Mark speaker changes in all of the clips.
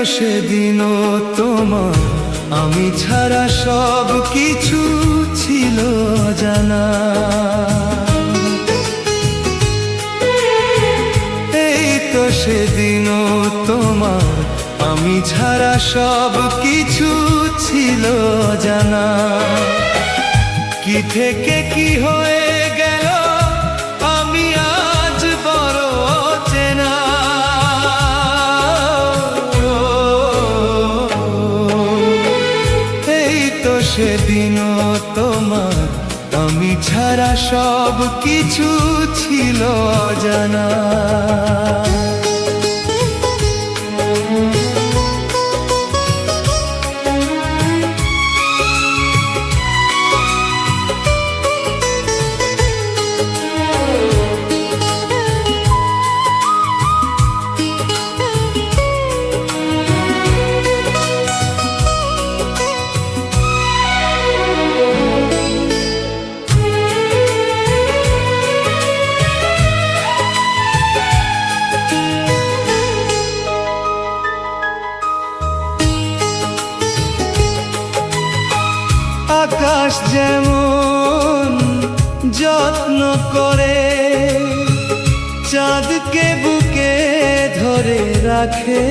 Speaker 1: সেদিনও তোমার আমি ছাড়া সব কিছু ছিল জানা। এই তো সেদিনও তোমার আমি ছাড়া সব কিছু ছিল জানা। কি থেকে কি হয়ে গেল আমি আজ বড় চেনা। এই তো সেদিনও তোমার আমি ছাড়া সব কিছু ছিল জানা। আকাশ যেমন যত্ন করে চাঁদকে বুকে ধরে রাখে,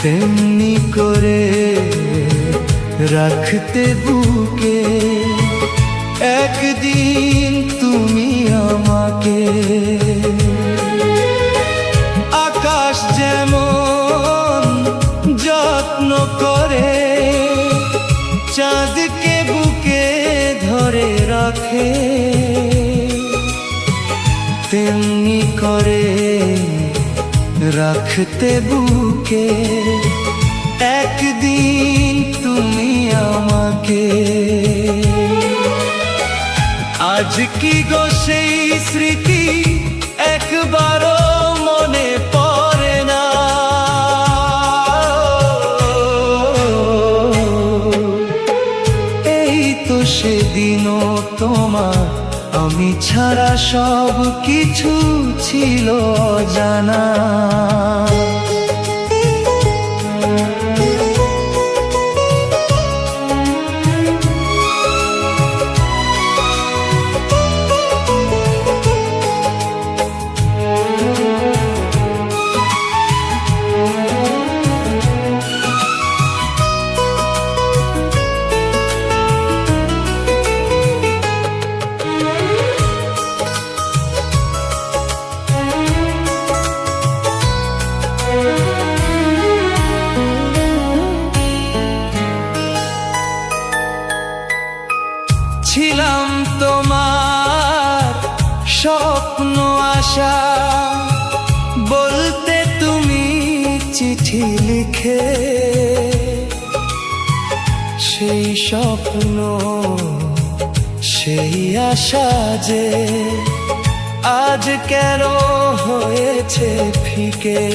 Speaker 1: তেমনি করে রাখতে বুকে একদিন তুমি আমাকে। আকাশ যেমন যত্ন করে চাঁদকে বুকে ধরে রাখে, তেমনি করে রাখতে বুকে একদিন তুমি আমাকে। আজ কি গো সেই স্মৃতি একবারও মনে পড়ে না। সেদিনও তোমার আমি ছাড়া সব কিছু ছিল জানা। ছিলাম তোমার স্বপ্ন আশা, বলতে তুমি চিঠি লিখে। সেই স্বপ্ন সেই আশা যে আজ কেন হয়েছে ফিকে।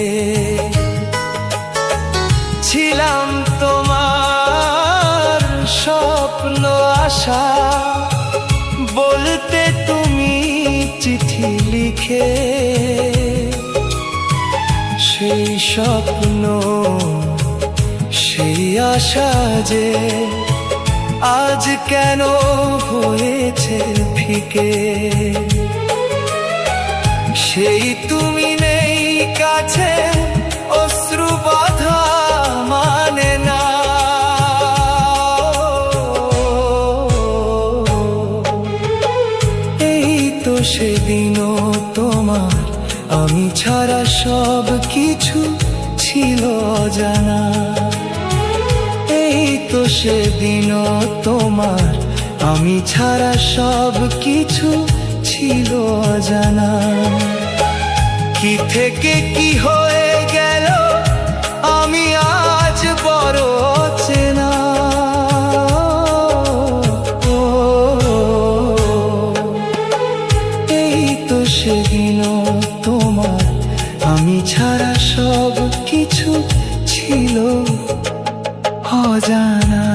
Speaker 1: ছিলাম তোমার স্বপ্ন আশা, বলতে তুমি চিঠি লিখে। সেই স্বপ্ন সেই আশা যে আজ কেন হয়েছে ফিকে। সেই তুমি নেই কাছে অশ্রু বাধা মানে না। এই তো সেদিনও তোমার আমি ছাড়া সব কিছু ছিল জানা। এই তো সেদিনও তোমার আমি ছাড়া সব কিছু ছিল জানা। কি থেকে কি হয়ে গেল আমি আজ বড় চেনা। এই তো সেদিনও তোমার আমি ছাড়া সব কিছু ছিল অজানা।